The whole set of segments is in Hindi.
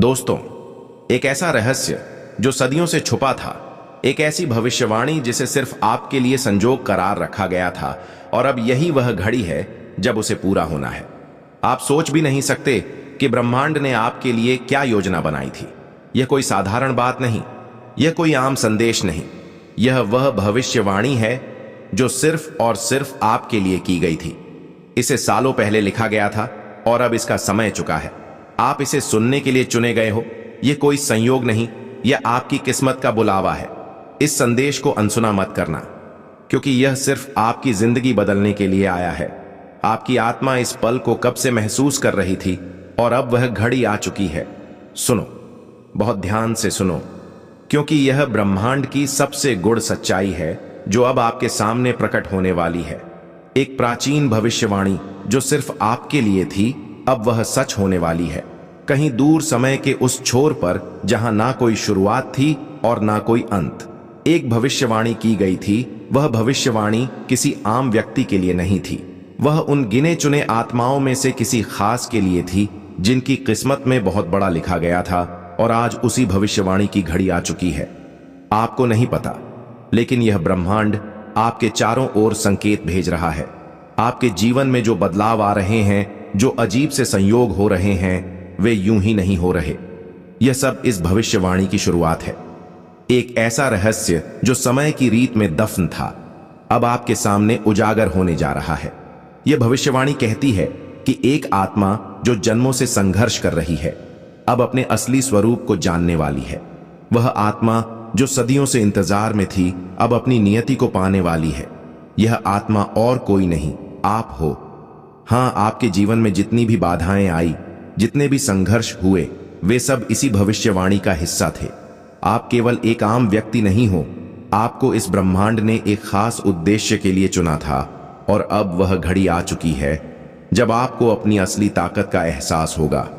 दोस्तों, एक ऐसा रहस्य जो सदियों से छुपा था, एक ऐसी भविष्यवाणी जिसे सिर्फ आपके लिए संजोग करार रखा गया था, और अब यही वह घड़ी है जब उसे पूरा होना है। आप सोच भी नहीं सकते कि ब्रह्मांड ने आपके लिए क्या योजना बनाई थी। यह कोई साधारण बात नहीं, यह कोई आम संदेश नहीं, यह वह भविष्यवाणी है जो सिर्फ और सिर्फ आपके लिए की गई थी। इसे सालों पहले लिखा गया था और अब इसका समय चुका है। आप इसे सुनने के लिए चुने गए हो। यह कोई संयोग नहीं, यह आपकी किस्मत का बुलावा है। इस संदेश को अनसुना मत करना, क्योंकि यह सिर्फ आपकी जिंदगी बदलने के लिए आया है। आपकी आत्मा इस पल को कब से महसूस कर रही थी और अब वह घड़ी आ चुकी है। सुनो, बहुत ध्यान से सुनो, क्योंकि यह ब्रह्मांड की सबसे गूढ़ सच्चाई है जो अब आपके सामने प्रकट होने वाली है। एक प्राचीन भविष्यवाणी जो सिर्फ आपके लिए थी, अब वह सच होने वाली है। कहीं दूर समय के उस छोर पर जहां ना कोई शुरुआत थी और ना कोई अंत, एक भविष्यवाणी की गई थी। वह भविष्यवाणी किसी आम व्यक्ति के लिए नहीं थी, वह उन गिने चुने आत्माओं में से किसी खास के लिए थी जिनकी किस्मत में बहुत बड़ा लिखा गया था। और आज उसी भविष्यवाणी की घड़ी आ चुकी है। आपको नहीं पता, लेकिन यह ब्रह्मांड आपके चारों ओर संकेत भेज रहा है। आपके जीवन में जो बदलाव आ रहे हैं, जो अजीब से संयोग हो रहे हैं, वे यूं ही नहीं हो रहे। यह सब इस भविष्यवाणी की शुरुआत है। एक ऐसा रहस्य जो समय की रीत में दफन था, अब आपके सामने उजागर होने जा रहा है। यह भविष्यवाणी कहती है कि एक आत्मा जो जन्मों से संघर्ष कर रही है, अब अपने असली स्वरूप को जानने वाली है। वह आत्मा जो सदियों से इंतजार में थी, अब अपनी नियति को पाने वाली है। यह आत्मा और कोई नहीं, आप हो। हां, आपके जीवन में जितनी भी बाधाएं आई, जितने भी संघर्ष हुए, वे सब इसी भविष्यवाणी का हिस्सा थे। आप केवल एक आम व्यक्ति नहीं हो, आपको इस ब्रह्मांड ने एक खास उद्देश्य के लिए चुना था। और अब वह घड़ी आ चुकी है जब आपको अपनी असली ताकत का एहसास होगा।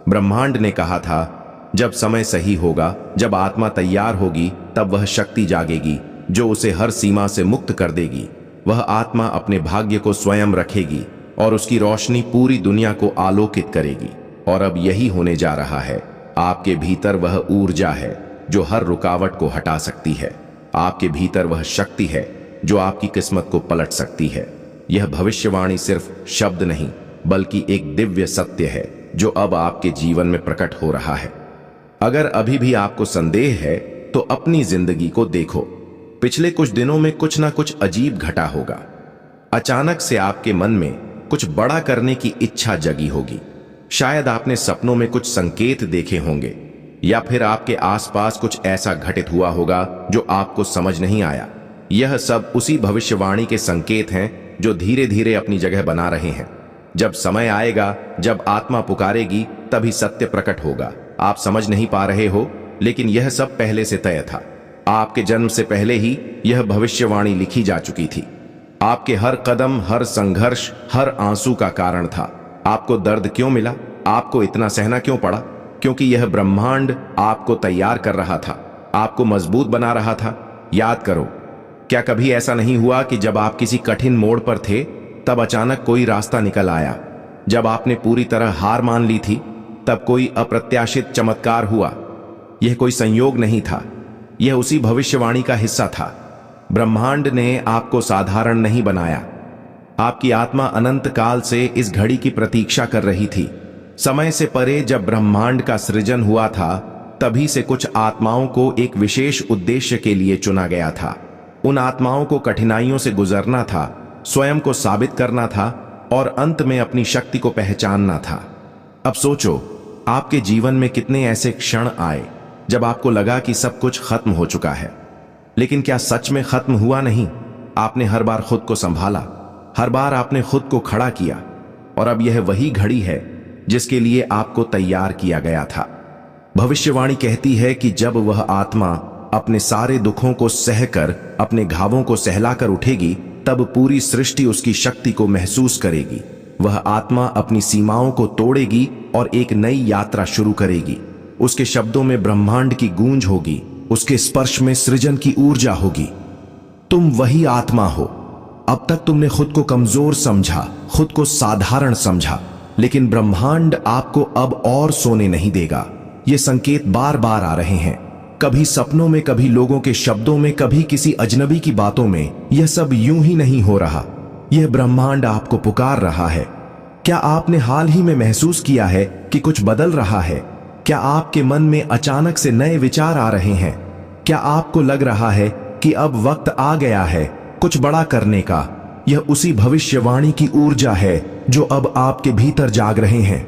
ब्रह्मांड ने कहा था, जब समय सही होगा, जब आत्मा तैयार होगी, तब वह शक्ति जागेगी जो उसे हर सीमा से मुक्त कर देगी। वह आत्मा अपने भाग्य को स्वयं रखेगी और उसकी रोशनी पूरी दुनिया को आलोकित करेगी। और अब यही होने जा रहा है। आपके भीतर वह ऊर्जा है जो हर रुकावट को हटा सकती है। आपके भीतर वह शक्ति है जो आपकी किस्मत को पलट सकती है। यह भविष्यवाणी सिर्फ शब्द नहीं, बल्कि एक दिव्य सत्य है जो अब आपके जीवन में प्रकट हो रहा है। अगर अभी भी आपको संदेह है, तो अपनी जिंदगी को देखो। पिछले कुछ दिनों में कुछ ना कुछ अजीब घटा होगा। अचानक से आपके मन में कुछ बड़ा करने की इच्छा जगी होगी। शायद आपने सपनों में कुछ संकेत देखे होंगे, या फिर आपके आसपास कुछ ऐसा घटित हुआ होगा जो आपको समझ नहीं आया। यह सब उसी भविष्यवाणी के संकेत हैं जो धीरे धीरे अपनी जगह बना रहे हैं। जब समय आएगा, जब आत्मा पुकारेगी, तभी सत्य प्रकट होगा। आप समझ नहीं पा रहे हो, लेकिन यह सब पहले से तय था। आपके जन्म से पहले ही यह भविष्यवाणी लिखी जा चुकी थी। आपके हर कदम, हर संघर्ष, हर आंसू का कारण था। आपको दर्द क्यों मिला, आपको इतना सहना क्यों पड़ा? क्योंकि यह ब्रह्मांड आपको तैयार कर रहा था, आपको मजबूत बना रहा था। याद करो, क्या कभी ऐसा नहीं हुआ कि जब आप किसी कठिन मोड़ पर थे, तब अचानक कोई रास्ता निकल आया? जब आपने पूरी तरह हार मान ली थी, तब कोई अप्रत्याशित चमत्कार हुआ। यह कोई संयोग नहीं था, यह उसी भविष्यवाणी का हिस्सा था। ब्रह्मांड ने आपको साधारण नहीं बनाया। आपकी आत्मा अनंत काल से इस घड़ी की प्रतीक्षा कर रही थी। समय से परे जब ब्रह्मांड का सृजन हुआ था, तभी से कुछ आत्माओं को एक विशेष उद्देश्य के लिए चुना गया था। उन आत्माओं को कठिनाइयों से गुजरना था, स्वयं को साबित करना था और अंत में अपनी शक्ति को पहचानना था। अब सोचो, आपके जीवन में कितने ऐसे क्षण आए जब आपको लगा कि सब कुछ खत्म हो चुका है। लेकिन क्या सच में खत्म हुआ? नहीं। आपने हर बार खुद को संभाला, हर बार आपने खुद को खड़ा किया। और अब यह वही घड़ी है जिसके लिए आपको तैयार किया गया था। भविष्यवाणी कहती है कि जब वह आत्मा अपने सारे दुखों को सहकर, अपने घावों को सहलाकर उठेगी, तब पूरी सृष्टि उसकी शक्ति को महसूस करेगी। वह आत्मा अपनी सीमाओं को तोड़ेगी और एक नई यात्रा शुरू करेगी। उसके शब्दों में ब्रह्मांड की गूंज होगी, उसके स्पर्श में सृजन की ऊर्जा होगी। तुम वही आत्मा हो। अब तक तुमने खुद को कमजोर समझा, खुद को साधारण समझा, लेकिन ब्रह्मांड आपको अब और सोने नहीं देगा। ये संकेत बार बार आ रहे हैं, कभी सपनों में, कभी लोगों के शब्दों में, कभी किसी अजनबी की बातों में। यह सब यूं ही नहीं हो रहा, यह ब्रह्मांड आपको पुकार रहा है। क्या आपने हाल ही में महसूस किया है कि कुछ बदल रहा है? क्या आपके मन में अचानक से नए विचार आ रहे हैं? क्या आपको लग रहा है कि अब वक्त आ गया है कुछ बड़ा करने का? यह उसी भविष्यवाणी की ऊर्जा है जो अब आपके भीतर जाग रहे हैं।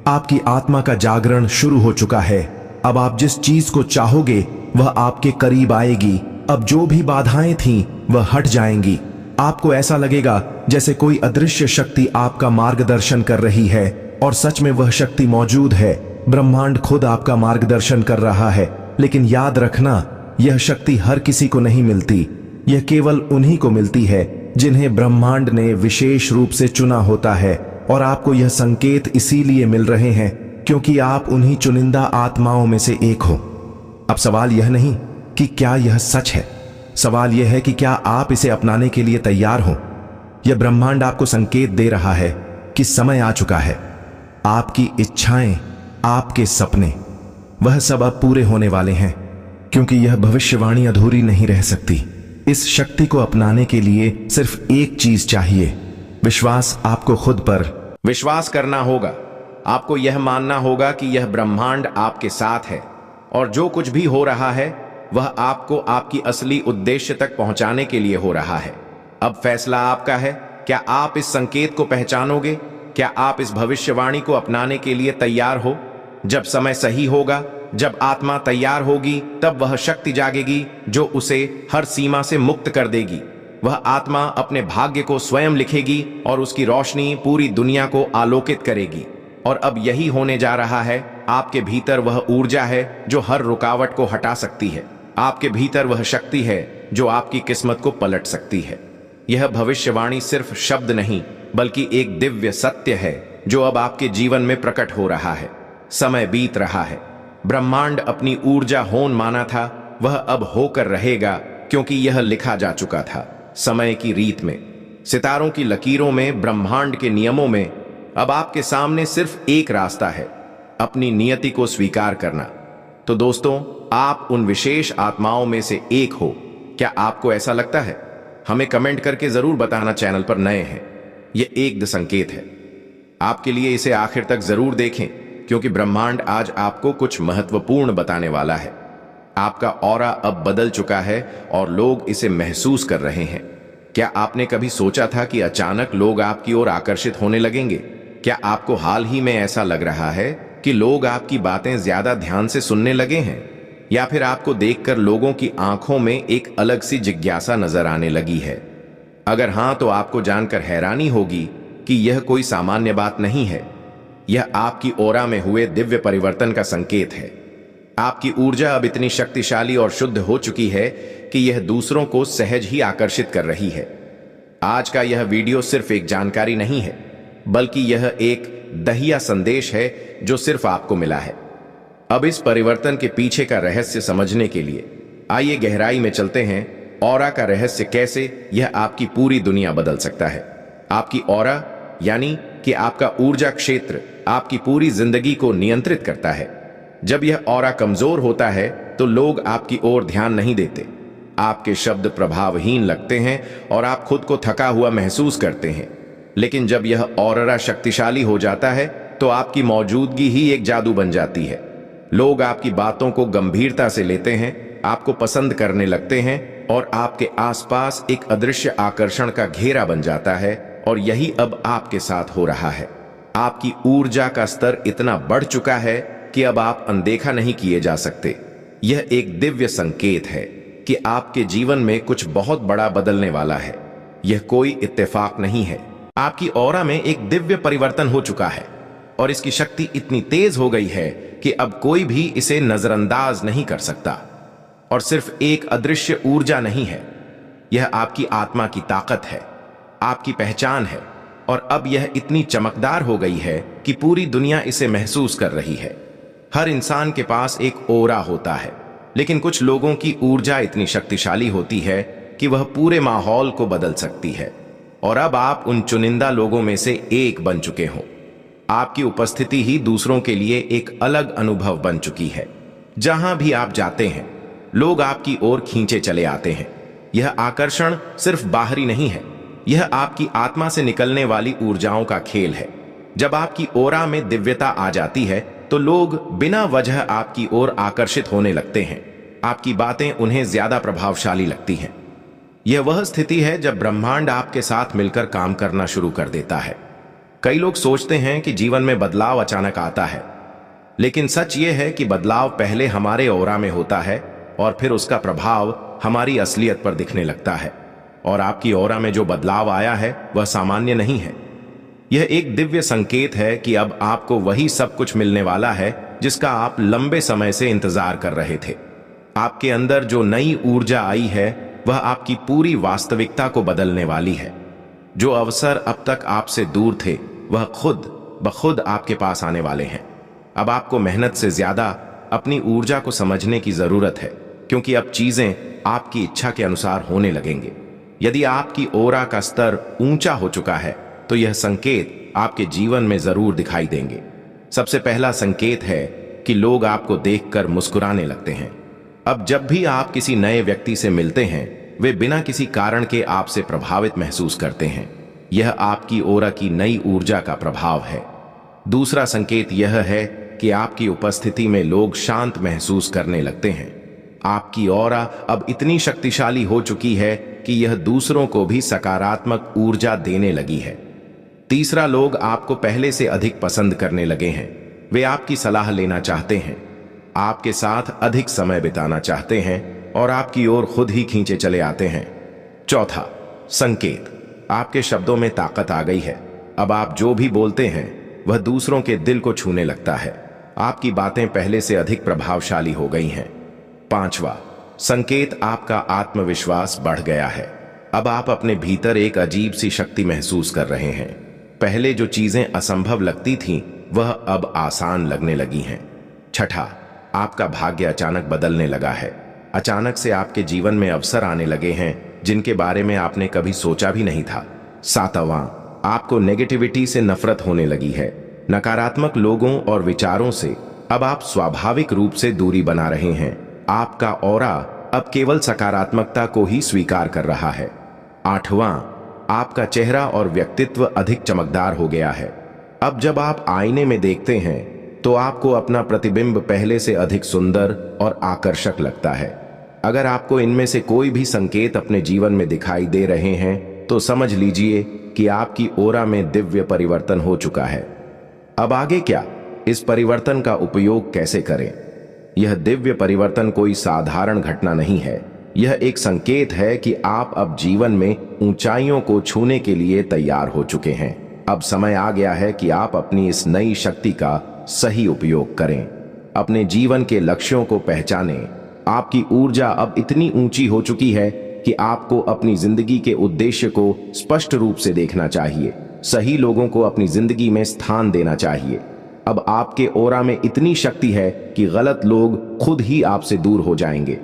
आपकी आत्मा का जागरण शुरू हो चुका है। अब आप जिस चीज को चाहोगे वह आपके करीब आएगी। अब जो भी बाधाएं थीं वह हट जाएंगी। आपको ऐसा लगेगा जैसे कोई अदृश्य शक्ति आपका मार्गदर्शन कर रही है, और सच में वह शक्ति मौजूद है। ब्रह्मांड खुद आपका मार्गदर्शन कर रहा है। लेकिन याद रखना, यह शक्ति हर किसी को नहीं मिलती। यह केवल उन्हीं को मिलती है जिन्हें ब्रह्मांड ने विशेष रूप से चुना होता है। और आपको यह संकेत इसीलिए मिल रहे हैं क्योंकि आप उन्हीं चुनिंदा आत्माओं में से एक हो। अब सवाल यह नहीं कि क्या यह सच है, सवाल यह है कि क्या आप इसे अपनाने के लिए तैयार हो। यह ब्रह्मांड आपको संकेत दे रहा है कि समय आ चुका है। आपकी इच्छाएं, आपके सपने, वह सब अब पूरे होने वाले हैं, क्योंकि यह भविष्यवाणी अधूरी नहीं रह सकती। इस शक्ति को अपनाने के लिए सिर्फ एक चीज चाहिए, विश्वास। आपको खुद पर विश्वास करना होगा। आपको यह मानना होगा कि यह ब्रह्मांड आपके साथ है, और जो कुछ भी हो रहा है वह आपको आपकी असली उद्देश्य तक पहुंचाने के लिए हो रहा है। अब फैसला आपका है। क्या आप इस संकेत को पहचानोगे? क्या आप इस भविष्यवाणी को अपनाने के लिए तैयार हो? जब समय सही होगा, जब आत्मा तैयार होगी, तब वह शक्ति जागेगी जो उसे हर सीमा से मुक्त कर देगी। वह आत्मा अपने भाग्य को स्वयं लिखेगी और उसकी रोशनी पूरी दुनिया को आलोकित करेगी। और अब यही होने जा रहा है। आपके भीतर वह ऊर्जा है जो हर रुकावट को हटा सकती है। आपके भीतर वह शक्ति है जो आपकी किस्मत को पलट सकती है। यह भविष्यवाणी सिर्फ शब्द नहीं, बल्कि एक दिव्य सत्य है जो अब आपके जीवन में प्रकट हो रहा है। समय बीत रहा है। ब्रह्मांड अपनी ऊर्जा होन माना था, वह अब होकर रहेगा, क्योंकि यह लिखा जा चुका था समय की रीत में, सितारों की लकीरों में, ब्रह्मांड के नियमों में। अब आपके सामने सिर्फ एक रास्ता है, अपनी नियति को स्वीकार करना। तो दोस्तों, आप उन विशेष आत्माओं में से एक हो। क्या आपको ऐसा लगता है? हमें कमेंट करके जरूर बताना। चैनल पर नए हैं, यह एक संकेत है आपके लिए। इसे आखिर तक जरूर देखें, क्योंकि ब्रह्मांड आज आपको कुछ महत्वपूर्ण बताने वाला है। आपका ऑरा अब बदल चुका है और लोग इसे महसूस कर रहे हैं। क्या आपने कभी सोचा था कि अचानक लोग आपकी ओर आकर्षित होने लगेंगे? क्या आपको हाल ही में ऐसा लग रहा है कि लोग आपकी बातें ज्यादा ध्यान से सुनने लगे हैं? या फिर आपको देखकर लोगों की आंखों में एक अलग सी जिज्ञासा नजर आने लगी है? अगर हां, तो आपको जानकर हैरानी होगी कि यह कोई सामान्य बात नहीं है। यह आपकी ओरा में हुए दिव्य परिवर्तन का संकेत है। आपकी ऊर्जा अब इतनी शक्तिशाली और शुद्ध हो चुकी है कि यह दूसरों को सहज ही आकर्षित कर रही है। आज का यह वीडियो सिर्फ एक जानकारी नहीं है, बल्कि यह एक दहिया संदेश है जो सिर्फ आपको मिला है। अब इस परिवर्तन के पीछे का रहस्य समझने के लिए आइए गहराई में चलते हैं। ऑरा का रहस्य कैसे यह आपकी पूरी दुनिया बदल सकता है। आपकी ऑरा यानी कि आपका ऊर्जा क्षेत्र आपकी पूरी जिंदगी को नियंत्रित करता है। जब यह ऑरा कमजोर होता है तो लोग आपकी ओर ध्यान नहीं देते। आपके शब्द प्रभावहीन लगते हैं और आप खुद को थका हुआ महसूस करते हैं। लेकिन जब यह ऑरा शक्तिशाली हो जाता है तो आपकी मौजूदगी ही एक जादू बन जाती है। लोग आपकी बातों को गंभीरता से लेते हैं, आपको पसंद करने लगते हैं, और आपके आसपास एक अदृश्य आकर्षण का घेरा बन जाता है। और यही अब आपके साथ हो रहा है। आपकी ऊर्जा का स्तर इतना बढ़ चुका है कि अब आप अनदेखा नहीं किए जा सकते। यह एक दिव्य संकेत है कि आपके जीवन में कुछ बहुत बड़ा बदलने वाला है। यह कोई इत्तेफाक नहीं है। आपकी ऑरा में एक दिव्य परिवर्तन हो चुका है और इसकी शक्ति इतनी तेज हो गई है कि अब कोई भी इसे नजरअंदाज नहीं कर सकता। और सिर्फ एक अदृश्य ऊर्जा नहीं है, यह आपकी आत्मा की ताकत है, आपकी पहचान है। और अब यह इतनी चमकदार हो गई है कि पूरी दुनिया इसे महसूस कर रही है। हर इंसान के पास एक ओरा होता है, लेकिन कुछ लोगों की ऊर्जा इतनी शक्तिशाली होती है कि वह पूरे माहौल को बदल सकती है। और अब आप उन चुनिंदा लोगों में से एक बन चुके हो। आपकी उपस्थिति ही दूसरों के लिए एक अलग अनुभव बन चुकी है। जहां भी आप जाते हैं, लोग आपकी ओर खींचे चले आते हैं। यह आकर्षण सिर्फ बाहरी नहीं है, यह आपकी आत्मा से निकलने वाली ऊर्जाओं का खेल है। जब आपकी ओरा में दिव्यता आ जाती है तो लोग बिना वजह आपकी ओर आकर्षित होने लगते हैं। आपकी बातें उन्हें ज्यादा प्रभावशाली लगती हैं। यह वह स्थिति है जब ब्रह्मांड आपके साथ मिलकर काम करना शुरू कर देता है। कई लोग सोचते हैं कि जीवन में बदलाव अचानक आता है, लेकिन सच यह है कि बदलाव पहले हमारे ओरा में होता है और फिर उसका प्रभाव हमारी असलियत पर दिखने लगता है। और आपकी ओरा में जो बदलाव आया है वह सामान्य नहीं है। यह एक दिव्य संकेत है कि अब आपको वही सब कुछ मिलने वाला है जिसका आप लंबे समय से इंतजार कर रहे थे। आपके अंदर जो नई ऊर्जा आई है वह आपकी पूरी वास्तविकता को बदलने वाली है। जो अवसर अब तक आपसे दूर थे वह खुद ब खुद आपके पास आने वाले हैं। अब आपको मेहनत से ज्यादा अपनी ऊर्जा को समझने की जरूरत है, क्योंकि अब चीजें आपकी इच्छा के अनुसार होने लगेंगे। यदि आपकी ओरा का स्तर ऊंचा हो चुका है तो यह संकेत आपके जीवन में जरूर दिखाई देंगे। सबसे पहला संकेत है कि लोग आपको देखकर मुस्कुराने लगते हैं। अब जब भी आप किसी नए व्यक्ति से मिलते हैं, वे बिना किसी कारण के आपसे प्रभावित महसूस करते हैं। यह आपकी ओरा की नई ऊर्जा का प्रभाव है। दूसरा संकेत यह है कि आपकी उपस्थिति में लोग शांत महसूस करने लगते हैं। आपकी ओरा अब इतनी शक्तिशाली हो चुकी है कि यह दूसरों को भी सकारात्मक ऊर्जा देने लगी है। तीसरा, लोग आपको पहले से अधिक पसंद करने लगे हैं। वे आपकी सलाह लेना चाहते हैं, आपके साथ अधिक समय बिताना चाहते हैं और आपकी ओर खुद ही खींचे चले आते हैं। चौथा संकेत, आपके शब्दों में ताकत आ गई है। अब आप जो भी बोलते हैं वह दूसरों के दिल को छूने लगता है। आपकी बातें पहले से अधिक प्रभावशाली हो गई हैं। पांचवा संकेत, आपका आत्मविश्वास बढ़ गया है। अब आप अपने भीतर एक अजीब सी शक्ति महसूस कर रहे हैं। पहले जो चीजें असंभव लगती थीं वह अब आसान लगने लगी हैं। छठा, आपका भाग्य अचानक बदलने लगा है। अचानक से आपके जीवन में अवसर आने लगे हैं जिनके बारे में आपने कभी सोचा भी नहीं था। सातवां, आपको नेगेटिविटी से नफरत होने लगी है। नकारात्मक लोगों और विचारों से अब आप स्वाभाविक रूप से दूरी बना रहे हैं। आपका ऑरा अब केवल सकारात्मकता को ही स्वीकार कर रहा है। आठवां, आपका चेहरा और व्यक्तित्व अधिक चमकदार हो गया है। अब जब आप आईने में देखते हैं तो आपको अपना प्रतिबिंब पहले से अधिक सुंदर और आकर्षक लगता है। अगर आपको इनमें से कोई भी संकेत अपने जीवन में दिखाई दे रहे हैं तो समझ लीजिए कि आपकी ओरा में दिव्य परिवर्तन हो चुका है। अब आगे क्या? इस परिवर्तन का उपयोग कैसे करें? यह दिव्य परिवर्तन कोई साधारण घटना नहीं है। यह एक संकेत है कि आप अब जीवन में ऊंचाइयों को छूने के लिए तैयार हो चुके हैं। अब समय आ गया है कि आप अपनी इस नई शक्ति का सही उपयोग करें। अपने जीवन के लक्ष्यों को पहचानें। आपकी ऊर्जा अब इतनी ऊंची हो चुकी है कि आपको अपनी जिंदगी के उद्देश्य को स्पष्ट रूप से देखना चाहिए। सही लोगों को अपनी जिंदगी में स्थान देना चाहिए। अब आपके ओरा में इतनी शक्ति है कि गलत लोग खुद ही आपसे दूर हो जाएंगे।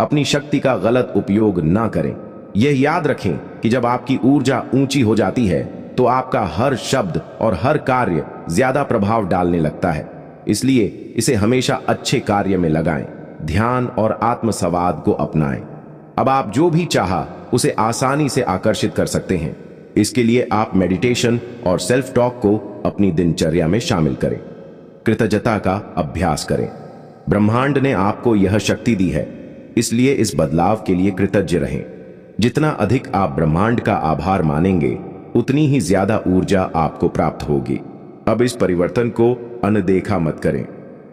अपनी शक्ति का गलत उपयोग ना करें। यह याद रखें कि जब आपकी ऊर्जा ऊंची हो जाती है तो आपका हर शब्द और हर कार्य ज्यादा प्रभाव डालने लगता है। इसलिए इसे हमेशा अच्छे कार्य में लगाएं, ध्यान और आत्मसंवाद को अपनाएं। अब आप जो भी चाहा उसे आसानी से आकर्षित कर सकते हैं। इसके लिए आप मेडिटेशन और सेल्फ टॉक को अपनी दिनचर्या में शामिल करें। कृतज्ञता का अभ्यास करें। ब्रह्मांड ने आपको यह शक्ति दी है, इसलिए इस बदलाव के लिए कृतज्ञ रहें। जितना अधिक आप ब्रह्मांड का आभार मानेंगे उतनी ही ज्यादा ऊर्जा आपको प्राप्त होगी। अब इस परिवर्तन को अनदेखा मत करें।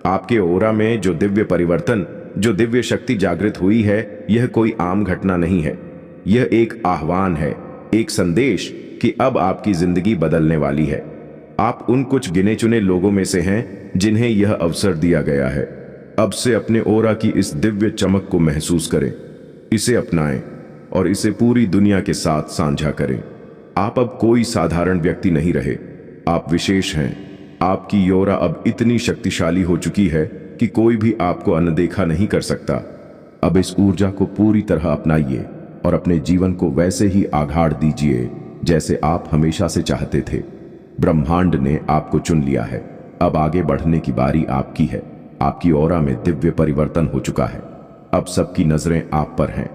आपके ओरा में जो दिव्य परिवर्तन, जो दिव्य शक्ति जागृत हुई है, यह कोई आम घटना नहीं है। यह एक आह्वान है, एक संदेश कि अब आपकी जिंदगी बदलने वाली है। आप उन कुछ गिने चुने लोगों में से हैं जिन्हें यह अवसर दिया गया है। अब से अपने ओरा की इस दिव्य चमक को महसूस करें, इसे अपनाएं और इसे पूरी दुनिया के साथ साझा करें। आप अब कोई साधारण व्यक्ति नहीं रहे, आप विशेष हैं। आपकी ओरा अब इतनी शक्तिशाली हो चुकी है कि कोई भी आपको अनदेखा नहीं कर सकता। अब इस ऊर्जा को पूरी तरह अपनाइए और अपने जीवन को वैसे ही आगाड़ दीजिए जैसे आप हमेशा से चाहते थे। ब्रह्मांड ने आपको चुन लिया है। अब आगे बढ़ने की बारी आपकी है। आपकी ऑरा में दिव्य परिवर्तन हो चुका है। अब सबकी नजरें आप पर हैं।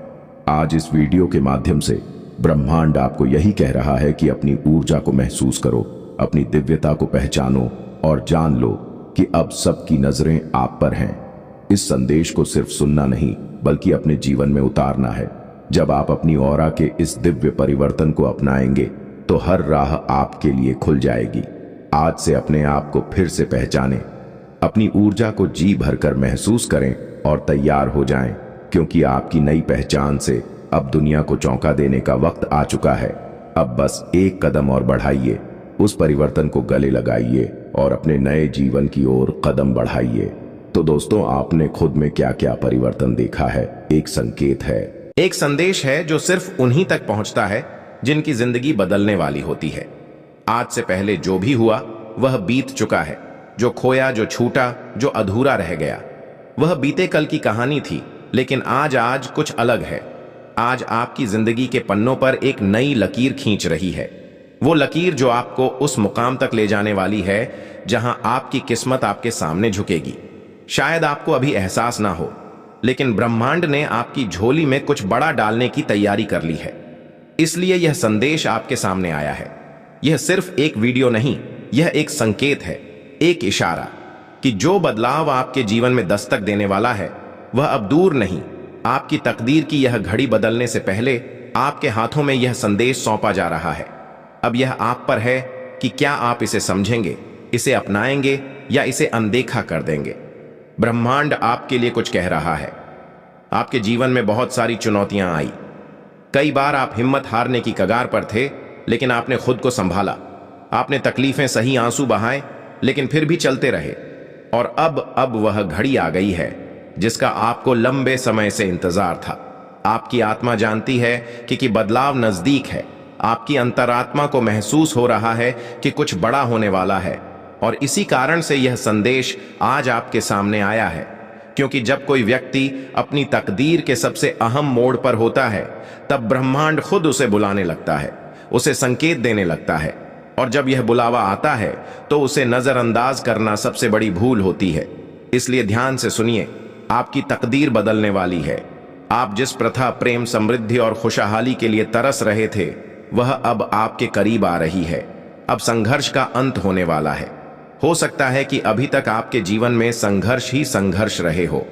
आज इस वीडियो के माध्यम से ब्रह्मांड आपको यही कह रहा है कि अपनी ऊर्जा को महसूस करो, अपनी दिव्यता को पहचानो और जान लो कि अब सबकी नजरें आप पर हैं। इस संदेश को सिर्फ सुनना नहीं बल्कि अपने जीवन में उतारना है। जब आप अपनी ऑरा के इस दिव्य परिवर्तन को अपनाएंगे तो हर राह आपके लिए खुल जाएगी। आज से अपने आप को फिर से पहचानें, अपनी ऊर्जा को जी भरकर महसूस करें और तैयार हो जाएं, क्योंकि आपकी नई पहचान से अब दुनिया को चौंका देने का वक्त आ चुका है। अब बस एक कदम और बढ़ाइए, उस परिवर्तन को गले लगाइए और अपने नए जीवन की ओर कदम बढ़ाइए। तो दोस्तों, आपने खुद में क्या क्या परिवर्तन देखा है? एक संकेत है, एक संदेश है जो सिर्फ उन्हीं तक पहुंचता है जिनकी जिंदगी बदलने वाली होती है। आज से पहले जो भी हुआ वह बीत चुका है। जो खोया, जो छूटा, जो अधूरा रह गया, वह बीते कल की कहानी थी। लेकिन आज कुछ अलग है। आज आपकी जिंदगी के पन्नों पर एक नई लकीर खींच रही है। वो लकीर जो आपको उस मुकाम तक ले जाने वाली है जहां आपकी किस्मत आपके सामने झुकेगी। शायद आपको अभी एहसास ना हो, लेकिन ब्रह्मांड ने आपकी झोली में कुछ बड़ा डालने की तैयारी कर ली है। इसलिए यह संदेश आपके सामने आया है। यह सिर्फ एक वीडियो नहीं, यह एक संकेत है, एक इशारा कि जो बदलाव आपके जीवन में दस्तक देने वाला है वह अब दूर नहीं। आपकी तकदीर की यह घड़ी बदलने से पहले आपके हाथों में यह संदेश सौंपा जा रहा है। अब यह आप पर है कि क्या आप इसे समझेंगे, इसे अपनाएंगे या इसे अनदेखा कर देंगे। ब्रह्मांड आपके लिए कुछ कह रहा है। आपके जीवन में बहुत सारी चुनौतियां आई। कई बार आप हिम्मत हारने की कगार पर थे, लेकिन आपने खुद को संभाला। आपने तकलीफें सही, आंसू बहाए, लेकिन फिर भी चलते रहे। और अब वह घड़ी आ गई है जिसका आपको लंबे समय से इंतजार था। आपकी आत्मा जानती है कि बदलाव नजदीक है। आपकी अंतरात्मा को महसूस हो रहा है कि कुछ बड़ा होने वाला है। और इसी कारण से यह संदेश आज आपके सामने आया है, क्योंकि जब कोई व्यक्ति अपनी तकदीर के सबसे अहम मोड़ पर होता है तब ब्रह्मांड खुद उसे बुलाने लगता है, उसे संकेत देने लगता है। और जब यह बुलावा आता है तो उसे नजरअंदाज करना सबसे बड़ी भूल होती है। इसलिए ध्यान से सुनिए, आपकी तकदीर बदलने वाली है। आप जिस प्रथा, प्रेम, समृद्धि और खुशहाली के लिए तरस रहे थे वह अब आपके करीब आ रही है। अब संघर्ष का अंत होने वाला है। हो सकता है कि अभी तक आपके जीवन में संघर्ष ही संघर्ष रहे हो।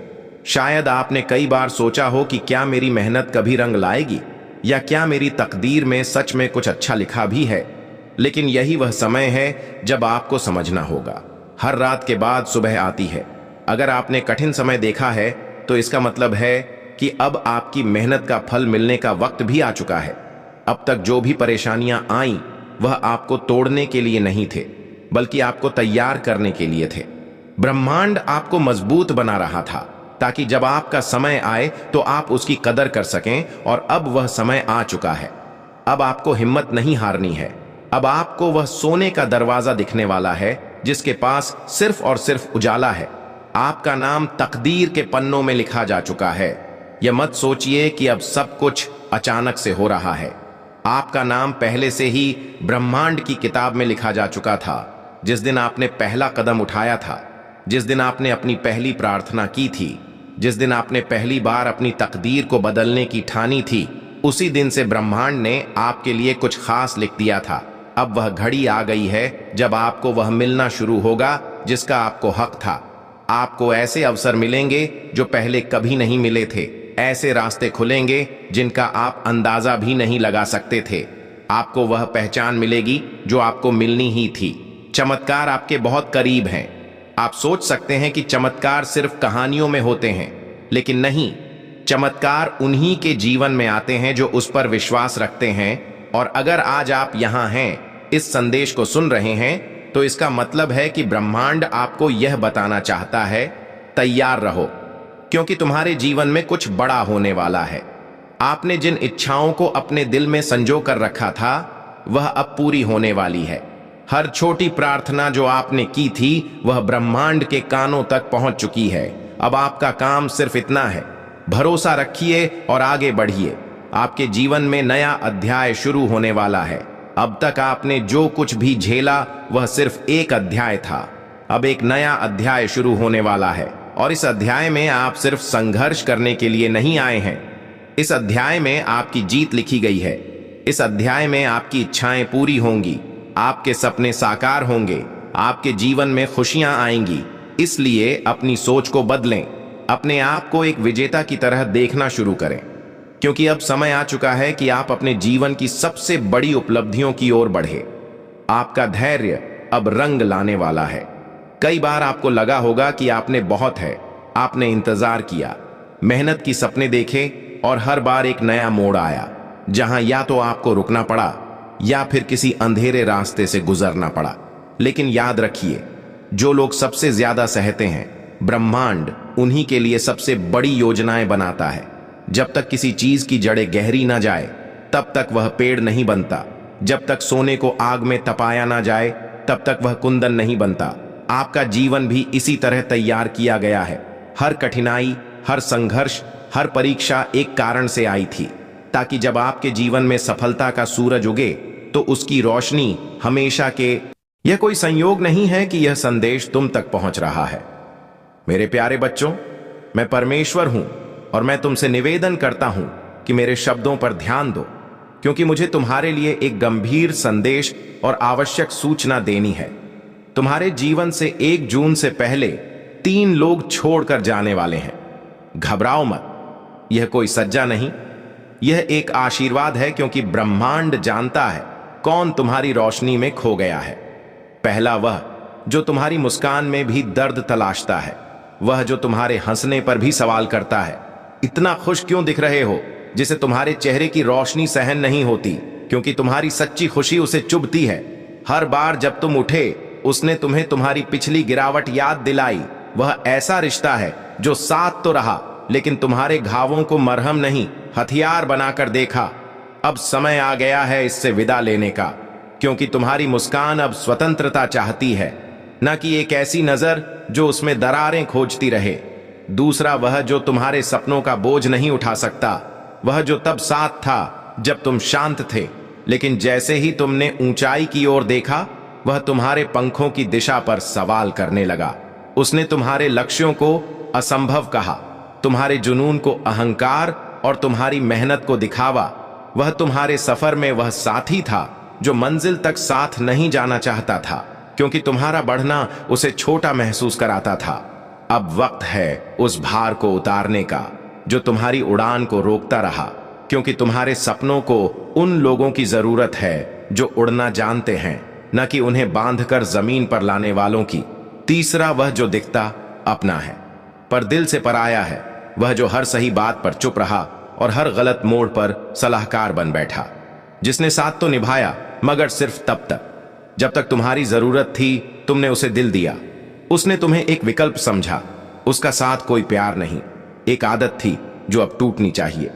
शायद आपने कई बार सोचा हो कि क्या मेरी मेहनत कभी रंग लाएगी, या क्या मेरी तकदीर में सच में कुछ अच्छा लिखा भी है। लेकिन यही वह समय है जब आपको समझना होगा, हर रात के बाद सुबह आती है। अगर आपने कठिन समय देखा है तो इसका मतलब है कि अब आपकी मेहनत का फल मिलने का वक्त भी आ चुका है। अब तक जो भी परेशानियां आईं वह आपको तोड़ने के लिए नहीं थे, बल्कि आपको तैयार करने के लिए थे। ब्रह्मांड आपको मजबूत बना रहा था ताकि जब आपका समय आए तो आप उसकी कदर कर सकें। और अब वह समय आ चुका है। अब आपको हिम्मत नहीं हारनी है। अब आपको वह सोने का दरवाजा दिखने वाला है जिसके पास सिर्फ और सिर्फ उजाला है। आपका नाम तकदीर के पन्नों में लिखा जा चुका है। यह मत सोचिए कि अब सब कुछ अचानक से हो रहा है। आपका नाम पहले से ही ब्रह्मांड की किताब में लिखा जा चुका था। जिस दिन आपने पहला कदम उठाया था, जिस दिन आपने अपनी पहली प्रार्थना की थी, जिस दिन आपने पहली बार अपनी तकदीर को बदलने की ठानी थी, उसी दिन से ब्रह्मांड ने आपके लिए कुछ खास लिख दिया था। अब वह घड़ी आ गई है जब आपको वह मिलना शुरू होगा जिसका आपको हक था। आपको ऐसे अवसर मिलेंगे जो पहले कभी नहीं मिले थे। ऐसे रास्ते खुलेंगे जिनका आप अंदाजा भी नहीं लगा सकते थे। आपको वह पहचान मिलेगी जो आपको मिलनी ही थी। चमत्कार आपके बहुत करीब हैं। आप सोच सकते हैं कि चमत्कार सिर्फ कहानियों में होते हैं, लेकिन नहीं, चमत्कार उन्हीं के जीवन में आते हैं जो उस पर विश्वास रखते हैं। और अगर आज आप यहां हैं, इस संदेश को सुन रहे हैं, तो इसका मतलब है कि ब्रह्मांड आपको यह बताना चाहता है, तैयार रहो, क्योंकि तुम्हारे जीवन में कुछ बड़ा होने वाला है। आपने जिन इच्छाओं को अपने दिल में संजो कर रखा था वह अब पूरी होने वाली है। हर छोटी प्रार्थना जो आपने की थी वह ब्रह्मांड के कानों तक पहुंच चुकी है। अब आपका काम सिर्फ इतना है, भरोसा रखिए और आगे बढ़िए। आपके जीवन में नया अध्याय शुरू होने वाला है। अब तक आपने जो कुछ भी झेला वह सिर्फ एक अध्याय था। अब एक नया अध्याय शुरू होने वाला है और इस अध्याय में आप सिर्फ संघर्ष करने के लिए नहीं आए हैं। इस अध्याय में आपकी जीत लिखी गई है। इस अध्याय में आपकी इच्छाएं पूरी होंगी, आपके सपने साकार होंगे, आपके जीवन में खुशियां आएंगी। इसलिए अपनी सोच को बदलें, अपने आप को एक विजेता की तरह देखना शुरू करें, क्योंकि अब समय आ चुका है कि आप अपने जीवन की सबसे बड़ी उपलब्धियों की ओर बढ़े। आपका धैर्य अब रंग लाने वाला है। कई बार आपको लगा होगा कि आपने बहुत है, आपने इंतजार किया, मेहनत की सपने देखे और हर बार एक नया मोड़ आया जहां या तो आपको रुकना पड़ा या फिर किसी अंधेरे रास्ते से गुजरना पड़ा। लेकिन याद रखिए, जो लोग सबसे ज्यादा सहते हैं, ब्रह्मांड उन्हीं के लिए सबसे बड़ी योजनाएं बनाता है। जब तक किसी चीज की जड़ें गहरी ना जाए तब तक वह पेड़ नहीं बनता। जब तक सोने को आग में तपाया ना जाए तब तक वह कुंदन नहीं बनता। आपका जीवन भी इसी तरह तैयार किया गया है। हर कठिनाई, हर संघर्ष, हर परीक्षा एक कारण से आई थी, ताकि जब आपके जीवन में सफलता का सूरज उगे तो उसकी रोशनी हमेशा के। यह कोई संयोग नहीं है कि यह संदेश तुम तक पहुंच रहा है। मेरे प्यारे बच्चों, मैं परमेश्वर हूं और मैं तुमसे निवेदन करता हूं कि मेरे शब्दों पर ध्यान दो, क्योंकि मुझे तुम्हारे लिए एक गंभीर संदेश और आवश्यक सूचना देनी है। तुम्हारे जीवन से 1 जून से पहले 3 लोग छोड़कर जाने वाले हैं। घबराओ मत, यह कोई सज्जा नहीं, यह एक आशीर्वाद है, क्योंकि ब्रह्मांड जानता है कौन तुम्हारी रोशनी में खो गया है। पहला वह जो तुम्हारी मुस्कान में भी दर्द तलाशता है, वह जो तुम्हारे हंसने पर भी सवाल करता है, इतना खुश क्यों दिख रहे हो, जिसे तुम्हारे चेहरे की रोशनी सहन नहीं होती, क्योंकि तुम्हारी सच्ची खुशी उसे चुभती है। हर बार जब तुम उठे उसने तुम्हें तुम्हारी पिछली गिरावट याद दिलाई। वह ऐसा रिश्ता है जो साथ तो रहा लेकिन तुम्हारे घावों को मरहम नहीं, हथियार बनाकर देखा। अब समय आ गया है इससे विदा लेने का, क्योंकि तुम्हारी मुस्कान अब स्वतंत्रता चाहती है, न कि एक ऐसी नजर जो उसमें दरारें खोजती रहे। दूसरा वह जो तुम्हारे सपनों का बोझ नहीं उठा सकता, वह जो तब साथ था जब तुम शांत थे, लेकिन जैसे ही तुमने ऊंचाई की ओर देखा वह तुम्हारे पंखों की दिशा पर सवाल करने लगा। उसने तुम्हारे लक्ष्यों को असंभव कहा, तुम्हारे जुनून को अहंकार और तुम्हारी मेहनत को दिखावा। वह तुम्हारे सफर में वह साथी था जो मंजिल तक साथ नहीं जाना चाहता था, क्योंकि तुम्हारा बढ़ना उसे छोटा महसूस कराता था। अब वक्त है उस भार को उतारने का जो तुम्हारी उड़ान को रोकता रहा, क्योंकि तुम्हारे सपनों को उन लोगों की जरूरत है जो उड़ना जानते हैं, न कि उन्हें बांधकर जमीन पर लाने वालों की। तीसरा वह जो दिखता अपना है पर दिल से पराया है, वह जो हर सही बात पर चुप रहा और हर गलत मोड़ पर सलाहकार बन बैठा, जिसने साथ तो निभाया मगर सिर्फ तब तक जब तक तुम्हारी जरूरत थी तुमने उसे दिल दिया। उसने तुम्हें एक विकल्प समझा। उसका साथ कोई प्यार नहीं, एक आदत थी जो अब टूटनी चाहिए,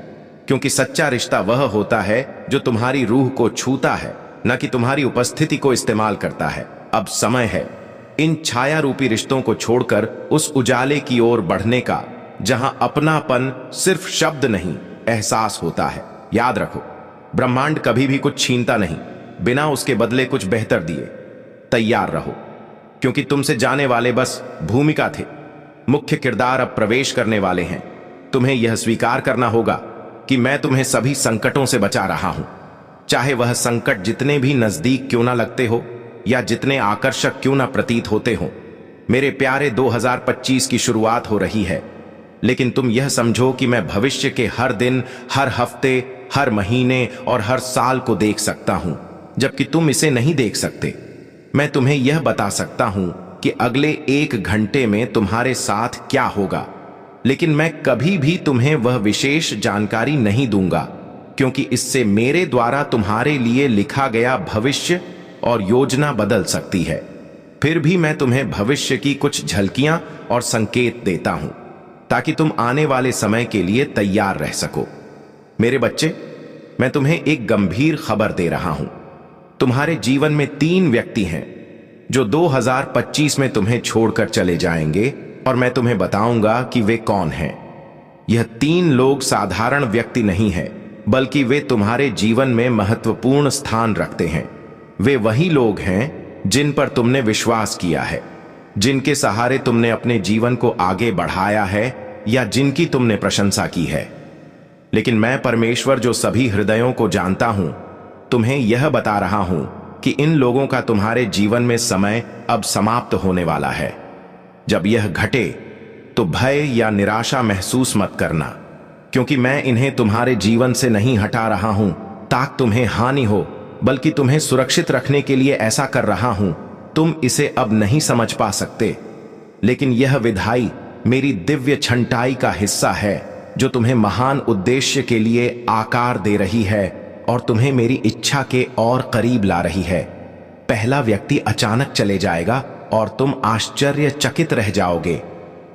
क्योंकि सच्चा रिश्ता वह होता है जो तुम्हारी रूह को छूता है, न कि तुम्हारी उपस्थिति को इस्तेमाल करता है। अब समय है इन छाया रूपी रिश्तों को छोड़कर उस उजाले की ओर बढ़ने का, जहां अपनापन सिर्फ शब्द नहीं एहसास होता है। याद रखो, ब्रह्मांड कभी भी कुछ छीनता नहीं बिना उसके बदले कुछ बेहतर दिए। तैयार रहो, क्योंकि तुमसे जाने वाले बस भूमिका थे, मुख्य किरदार अब प्रवेश करने वाले हैं। तुम्हें यह स्वीकार करना होगा कि मैं तुम्हें सभी संकटों से बचा रहा हूं, चाहे वह संकट जितने भी नजदीक क्यों ना लगते हो या जितने आकर्षक क्यों ना प्रतीत होते हो। मेरे प्यारे 2025 की शुरुआत हो रही है, लेकिन तुम यह समझो कि मैं भविष्य के हर दिन, हर हफ्ते, हर महीने और हर साल को देख सकता हूं, जबकि तुम इसे नहीं देख सकते। मैं तुम्हें यह बता सकता हूं कि अगले 1 घंटे में तुम्हारे साथ क्या होगा, लेकिन मैं कभी भी तुम्हें वह विशेष जानकारी नहीं दूंगा, क्योंकि इससे मेरे द्वारा तुम्हारे लिए लिखा गया भविष्य और योजना बदल सकती है। फिर भी मैं तुम्हें भविष्य की कुछ झलकियां और संकेत देता हूं, ताकि तुम आने वाले समय के लिए तैयार रह सको। मेरे बच्चे, मैं तुम्हें एक गंभीर खबर दे रहा हूं। तुम्हारे जीवन में 3 व्यक्ति हैं जो 2025 में तुम्हें छोड़कर चले जाएंगे, और मैं तुम्हें बताऊंगा कि वे कौन हैं। यह 3 लोग साधारण व्यक्ति नहीं है, बल्कि वे तुम्हारे जीवन में महत्वपूर्ण स्थान रखते हैं। वे वही लोग हैं जिन पर तुमने विश्वास किया है, जिनके सहारे तुमने अपने जीवन को आगे बढ़ाया है या जिनकी तुमने प्रशंसा की है। लेकिन मैं परमेश्वर जो सभी हृदयों को जानता हूं, तुम्हें यह बता रहा हूं कि इन लोगों का तुम्हारे जीवन में समय अब समाप्त होने वाला है। जब यह घटे तो भय या निराशा महसूस मत करना, क्योंकि मैं इन्हें तुम्हारे जीवन से नहीं हटा रहा हूं ताकि तुम्हें हानि हो, बल्कि तुम्हें सुरक्षित रखने के लिए ऐसा कर रहा हूं। तुम इसे अब नहीं समझ पा सकते, लेकिन यह विधाई मेरी दिव्य छंटाई का हिस्सा है जो तुम्हें महान उद्देश्य के लिए आकार दे रही है और तुम्हें मेरी इच्छा के और करीब ला रही है। पहला व्यक्ति अचानक चले जाएगा और तुम आश्चर्यचकित रह जाओगे।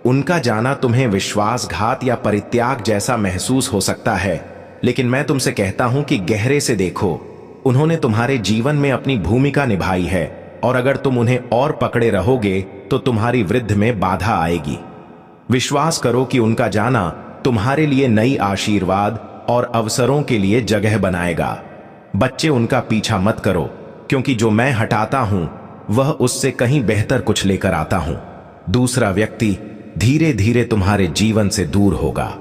उनका जाना तुम्हें विश्वासघात या परित्याग जैसा महसूस हो सकता है, लेकिन मैं तुमसे कहता हूं कि गहरे से देखो, उन्होंने तुम्हारे जीवन में अपनी भूमिका निभाई है, और अगर तुम उन्हें और पकड़े रहोगे तो तुम्हारी वृद्धि में बाधा आएगी। विश्वास करो कि उनका जाना तुम्हारे लिए नई आशीर्वाद और अवसरों के लिए जगह बनाएगा। बच्चे, उनका पीछा मत करो, क्योंकि जो मैं हटाता हूं वह उससे कहीं बेहतर कुछ लेकर आता हूं। दूसरा व्यक्ति धीरे धीरे तुम्हारे जीवन से दूर होगा,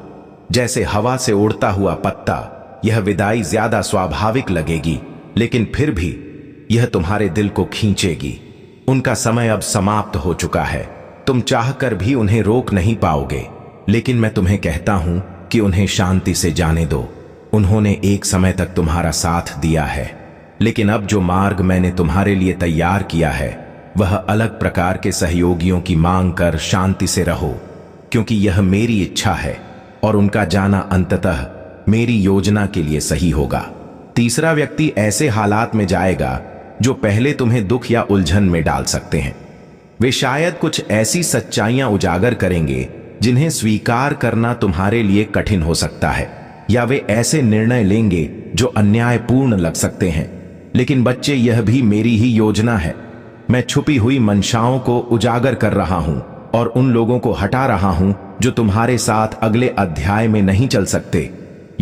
जैसे हवा से उड़ता हुआ पत्ता। यह विदाई ज्यादा स्वाभाविक लगेगी, लेकिन फिर भी यह तुम्हारे दिल को खींचेगी। उनका समय अब समाप्त हो चुका है। तुम चाहकर भी उन्हें रोक नहीं पाओगे, लेकिन मैं तुम्हें कहता हूं कि उन्हें शांति से जाने दो। उन्होंने एक समय तक तुम्हारा साथ दिया है, लेकिन अब जो मार्ग मैंने तुम्हारे लिए तैयार किया है वह अलग प्रकार के सहयोगियों की मांग कर शांति से रहो, क्योंकि यह मेरी इच्छा है और उनका जाना अंततः मेरी योजना के लिए सही होगा। तीसरा व्यक्ति ऐसे हालात में जाएगा जो पहले तुम्हें दुख या उलझन में डाल सकते हैं। वे शायद कुछ ऐसी सच्चाइयां उजागर करेंगे जिन्हें स्वीकार करना तुम्हारे लिए कठिन हो सकता है, या वे ऐसे निर्णय लेंगे जो अन्यायपूर्ण लग सकते हैं। लेकिन बच्चे, यह भी मेरी ही योजना है। मैं छुपी हुई मंशाओं को उजागर कर रहा हूं और उन लोगों को हटा रहा हूं जो तुम्हारे साथ अगले अध्याय में नहीं चल सकते।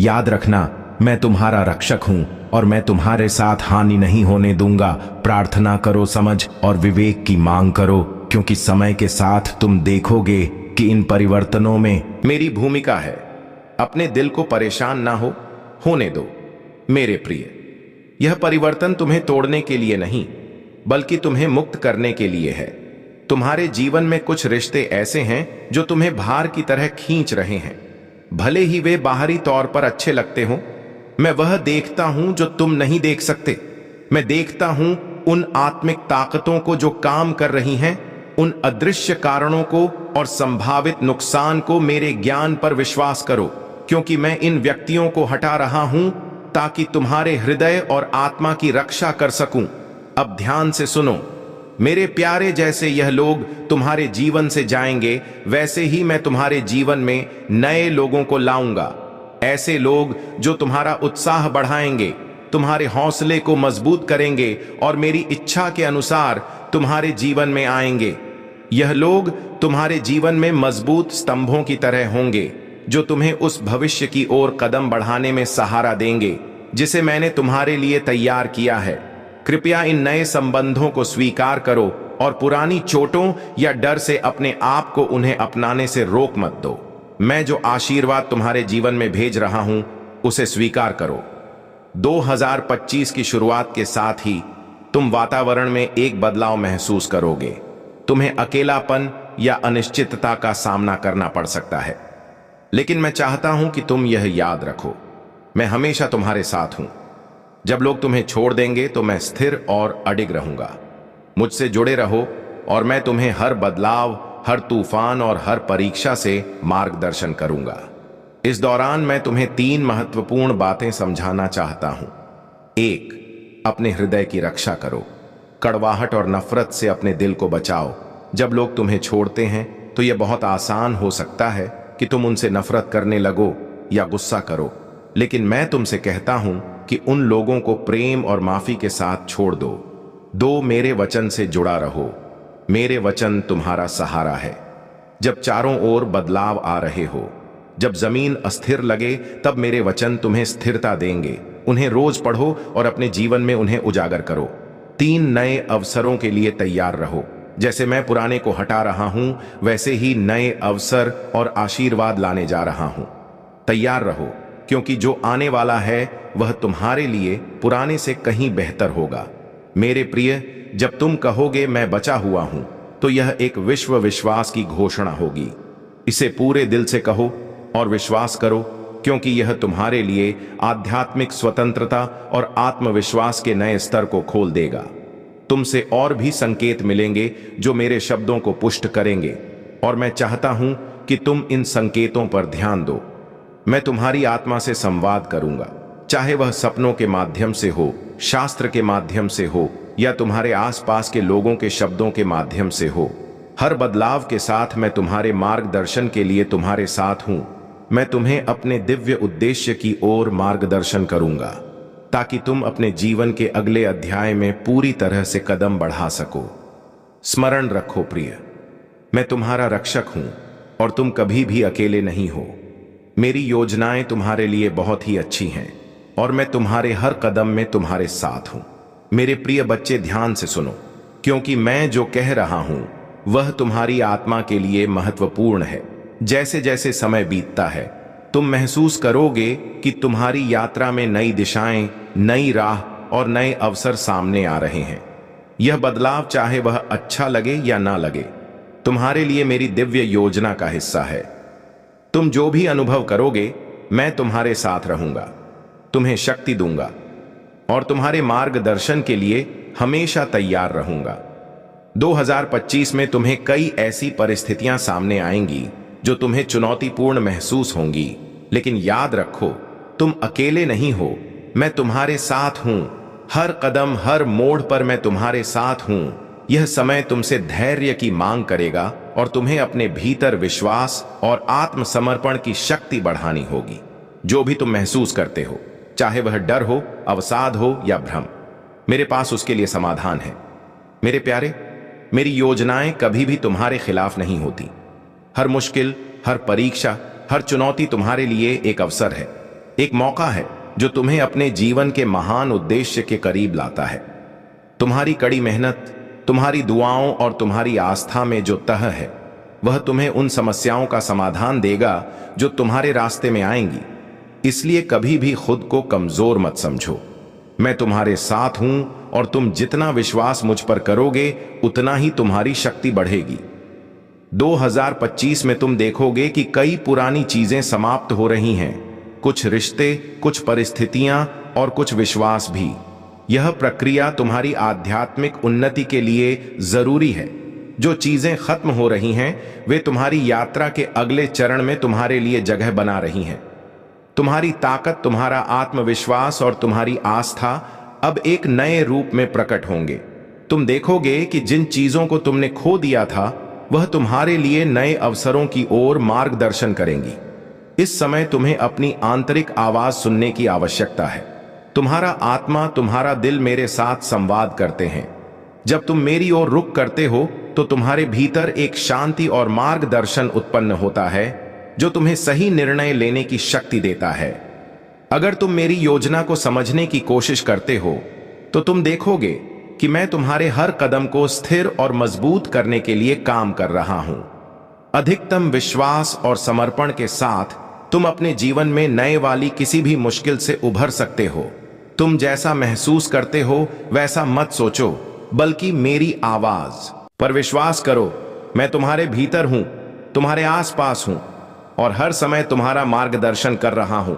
याद रखना, मैं तुम्हारा रक्षक हूं और मैं तुम्हारे साथ हानि नहीं होने दूंगा। प्रार्थना करो, समझ और विवेक की मांग करो, क्योंकि समय के साथ तुम देखोगे कि इन परिवर्तनों में मेरी भूमिका है। अपने दिल को परेशान ना होने दो मेरे प्रिय। यह परिवर्तन तुम्हें तोड़ने के लिए नहीं, बल्कि तुम्हें मुक्त करने के लिए है। तुम्हारे जीवन में कुछ रिश्ते ऐसे हैं जो तुम्हें भार की तरह खींच रहे हैं, भले ही वे बाहरी तौर पर अच्छे लगते हों। मैं वह देखता हूं जो तुम नहीं देख सकते। मैं देखता हूं उन आत्मिक ताकतों को जो काम कर रही हैं, उन अदृश्य कारणों को और संभावित नुकसान को। मेरे ज्ञान पर विश्वास करो, क्योंकि मैं इन व्यक्तियों को हटा रहा हूं ताकि तुम्हारे हृदय और आत्मा की रक्षा कर सकूं। अब ध्यान से सुनो मेरे प्यारे, जैसे यह लोग तुम्हारे जीवन से जाएंगे, वैसे ही मैं तुम्हारे जीवन में नए लोगों को लाऊंगा। ऐसे लोग जो तुम्हारा उत्साह बढ़ाएंगे, तुम्हारे हौसले को मजबूत करेंगे और मेरी इच्छा के अनुसार तुम्हारे जीवन में आएंगे। यह लोग तुम्हारे जीवन में मजबूत स्तंभों की तरह होंगे, जो तुम्हें उस भविष्य की ओर कदम बढ़ाने में सहारा देंगे जिसे मैंने तुम्हारे लिए तैयार किया है। कृपया इन नए संबंधों को स्वीकार करो और पुरानी चोटों या डर से अपने आप को उन्हें अपनाने से रोक मत दो। मैं जो आशीर्वाद तुम्हारे जीवन में भेज रहा हूं उसे स्वीकार करो। 2025 की शुरुआत के साथ ही तुम वातावरण में एक बदलाव महसूस करोगे। तुम्हें अकेलापन या अनिश्चितता का सामना करना पड़ सकता है, लेकिन मैं चाहता हूं कि तुम यह याद रखो, मैं हमेशा तुम्हारे साथ हूं। जब लोग तुम्हें छोड़ देंगे तो मैं स्थिर और अडिग रहूंगा। मुझसे जुड़े रहो और मैं तुम्हें हर बदलाव, हर तूफान और हर परीक्षा से मार्गदर्शन करूंगा। इस दौरान मैं तुम्हें 3 महत्वपूर्ण बातें समझाना चाहता हूं। 1, अपने हृदय की रक्षा करो। कड़वाहट और नफरत से अपने दिल को बचाओ। जब लोग तुम्हें छोड़ते हैं तो यह बहुत आसान हो सकता है कि तुम उनसे नफरत करने लगो या गुस्सा करो, लेकिन मैं तुमसे कहता हूं कि उन लोगों को प्रेम और माफी के साथ छोड़ दो। 2, मेरे वचन से जुड़ा रहो। मेरे वचन तुम्हारा सहारा है। जब चारों ओर बदलाव आ रहे हो, जब जमीन अस्थिर लगे तब मेरे वचन तुम्हें स्थिरता देंगे। उन्हें रोज पढ़ो और अपने जीवन में उन्हें उजागर करो। 3 नए अवसरों के लिए तैयार रहो। जैसे मैं पुराने को हटा रहा हूं, वैसे ही नए अवसर और आशीर्वाद लाने जा रहा हूं। तैयार रहो, क्योंकि जो आने वाला है वह तुम्हारे लिए पुराने से कहीं बेहतर होगा। मेरे प्रिय, जब तुम कहोगे मैं बचा हुआ हूं, तो यह एक विश्व विश्वास की घोषणा होगी। इसे पूरे दिल से कहो और विश्वास करो, क्योंकि यह तुम्हारे लिए आध्यात्मिक स्वतंत्रता और आत्मविश्वास के नए स्तर को खोल देगा। तुमसे और भी संकेत मिलेंगे जो मेरे शब्दों को पुष्ट करेंगे, और मैं चाहता हूं कि तुम इन संकेतों पर ध्यान दो। मैं तुम्हारी आत्मा से संवाद करूंगा, चाहे वह सपनों के माध्यम से हो, शास्त्र के माध्यम से हो, या तुम्हारे आसपास के लोगों के शब्दों के माध्यम से हो। हर बदलाव के साथ मैं तुम्हारे मार्गदर्शन के लिए तुम्हारे साथ हूं। मैं तुम्हें अपने दिव्य उद्देश्य की ओर मार्गदर्शन करूंगा, ताकि तुम अपने जीवन के अगले अध्याय में पूरी तरह से कदम बढ़ा सको। स्मरण रखो प्रिय, मैं तुम्हारा रक्षक हूं और तुम कभी भी अकेले नहीं हो। मेरी योजनाएं तुम्हारे लिए बहुत ही अच्छी हैं और मैं तुम्हारे हर कदम में तुम्हारे साथ हूं। मेरे प्रिय बच्चे, ध्यान से सुनो, क्योंकि मैं जो कह रहा हूं वह तुम्हारी आत्मा के लिए महत्वपूर्ण है। जैसे जैसे समय बीतता है, तुम महसूस करोगे कि तुम्हारी यात्रा में नई दिशाएं, नई राह और नए अवसर सामने आ रहे हैं। यह बदलाव, चाहे वह अच्छा लगे या ना लगे, तुम्हारे लिए मेरी दिव्य योजना का हिस्सा है। तुम जो भी अनुभव करोगे, मैं तुम्हारे साथ रहूंगा, तुम्हें शक्ति दूंगा और तुम्हारे मार्गदर्शन के लिए हमेशा तैयार रहूंगा। 2025 में तुम्हें कई ऐसी परिस्थितियां सामने आएंगी जो तुम्हें चुनौतीपूर्ण महसूस होंगी, लेकिन याद रखो, तुम अकेले नहीं हो। मैं तुम्हारे साथ हूं। हर कदम, हर मोड़ पर मैं तुम्हारे साथ हूं। यह समय तुमसे धैर्य की मांग करेगा और तुम्हें अपने भीतर विश्वास और आत्मसमर्पण की शक्ति बढ़ानी होगी। जो भी तुम महसूस करते हो, चाहे वह डर हो, अवसाद हो या भ्रम, मेरे पास उसके लिए समाधान है। मेरे प्यारे, मेरी योजनाएं कभी भी तुम्हारे खिलाफ नहीं होती। हर मुश्किल, हर परीक्षा, हर चुनौती तुम्हारे लिए एक अवसर है, एक मौका है जो तुम्हें अपने जीवन के महान उद्देश्य के करीब लाता है। तुम्हारी कड़ी मेहनत, तुम्हारी दुआओं और तुम्हारी आस्था में जो तह है, वह तुम्हें उन समस्याओं का समाधान देगा जो तुम्हारे रास्ते में आएंगी। इसलिए कभी भी खुद को कमजोर मत समझो। मैं तुम्हारे साथ हूं और तुम जितना विश्वास मुझ पर करोगे, उतना ही तुम्हारी शक्ति बढ़ेगी। 2025 में तुम देखोगे कि कई पुरानी चीजें समाप्त हो रही हैं, कुछ रिश्ते, कुछ परिस्थितियां और कुछ विश्वास भी। यह प्रक्रिया तुम्हारी आध्यात्मिक उन्नति के लिए जरूरी है। जो चीजें खत्म हो रही हैं, वे तुम्हारी यात्रा के अगले चरण में तुम्हारे लिए जगह बना रही हैं। तुम्हारी ताकत, तुम्हारा आत्मविश्वास और तुम्हारी आस्था अब एक नए रूप में प्रकट होंगे। तुम देखोगे कि जिन चीजों को तुमने खो दिया था, वह तुम्हारे लिए नए अवसरों की ओर मार्गदर्शन करेंगी। इस समय तुम्हें अपनी आंतरिक आवाज सुनने की आवश्यकता है। तुम्हारा आत्मा, तुम्हारा दिल मेरे साथ संवाद करते हैं। जब तुम मेरी ओर रुख करते हो, तो तुम्हारे भीतर एक शांति और मार्गदर्शन उत्पन्न होता है जो तुम्हें सही निर्णय लेने की शक्ति देता है। अगर तुम मेरी योजना को समझने की कोशिश करते हो, तो तुम देखोगे कि मैं तुम्हारे हर कदम को स्थिर और मजबूत करने के लिए काम कर रहा हूं। अधिकतम विश्वास और समर्पण के साथ तुम अपने जीवन में नए वाली किसी भी मुश्किल से उभर सकते हो। तुम जैसा महसूस करते हो वैसा मत सोचो, बल्कि मेरी आवाज पर विश्वास करो। मैं तुम्हारे भीतर हूं, तुम्हारे आसपास हूं और हर समय तुम्हारा मार्गदर्शन कर रहा हूं।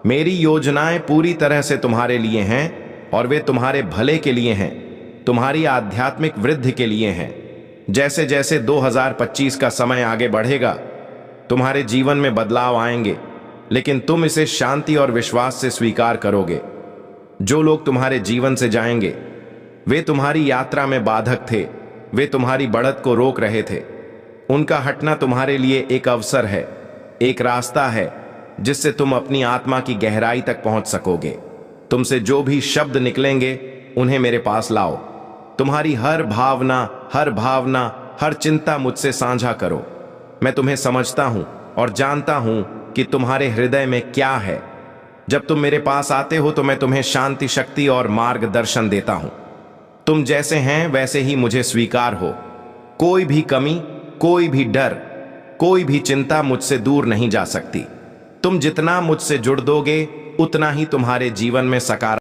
मेरी योजनाएं पूरी तरह से तुम्हारे लिए हैं और वे तुम्हारे भले के लिए हैं, तुम्हारी आध्यात्मिक वृद्धि के लिए हैं। जैसे जैसे 2025 का समय आगे बढ़ेगा, तुम्हारे जीवन में बदलाव आएंगे, लेकिन तुम इसे शांति और विश्वास से स्वीकार करोगे। जो लोग तुम्हारे जीवन से जाएंगे, वे तुम्हारी यात्रा में बाधक थे, वे तुम्हारी बढ़त को रोक रहे थे। उनका हटना तुम्हारे लिए एक अवसर है, एक रास्ता है जिससे तुम अपनी आत्मा की गहराई तक पहुंच सकोगे। तुमसे जो भी शब्द निकलेंगे, उन्हें मेरे पास लाओ। तुम्हारी हर भावना, हर चिंता मुझसे साझा करो। मैं तुम्हें समझता हूं और जानता हूं कि तुम्हारे हृदय में क्या है। जब तुम मेरे पास आते हो तो मैं तुम्हें शांति, शक्ति और मार्गदर्शन देता हूं। तुम जैसे हैं वैसे ही मुझे स्वीकार हो। कोई भी कमी, कोई भी डर, कोई भी चिंता मुझसे दूर नहीं जा सकती। तुम जितना मुझसे जुड़ दोगे उतना ही तुम्हारे जीवन में सकारात्मक